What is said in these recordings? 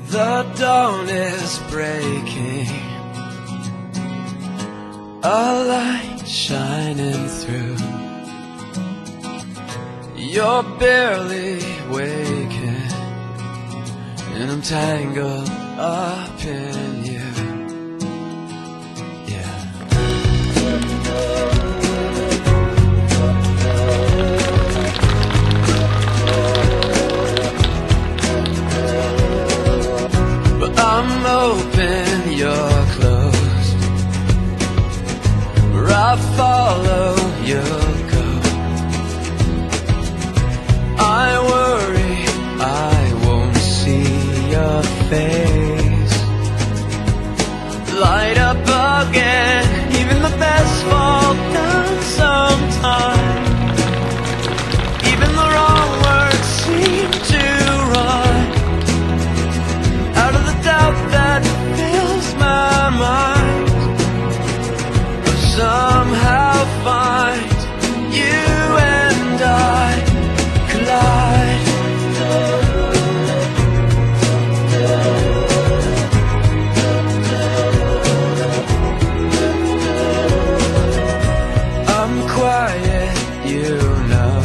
The dawn is breaking, a light shining through. You're barely waking, and I'm tangled up in you. I'm open, you're closed. Where I follow, you'll go. I worry I won't see your face light up again. Even the best fall down sometime. Even the wrong words seem to rhyme. Out of the doubt that fills my mind, but somehow find you and I collide. I'm quiet, you know.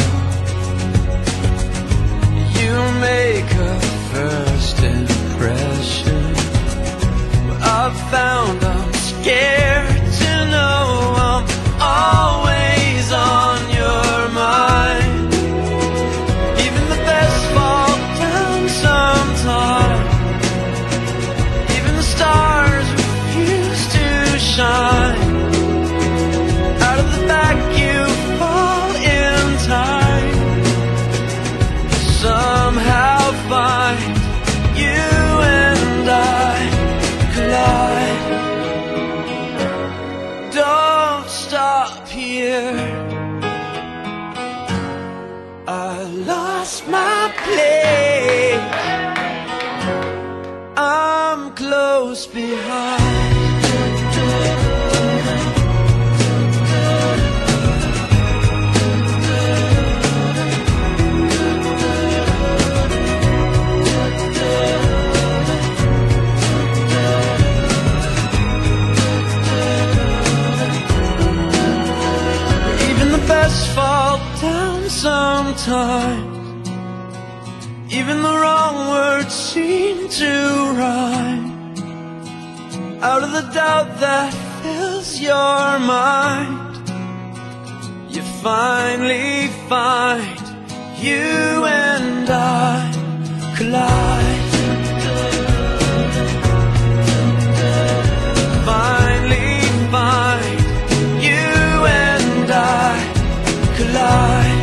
You make a first impression. I've found I'm scared to know I'm always on your mind. Even the best fall down sometime. Even the stars refuse to shine. Out of the back you fall in time. Somehow find you and I collide. Don't stop here. I lost my place. I'm close behind. Fall down sometimes. Even the wrong words seem to rhyme. Out of the doubt that fills your mind, you finally find you and I collide. Finally find you and I collide.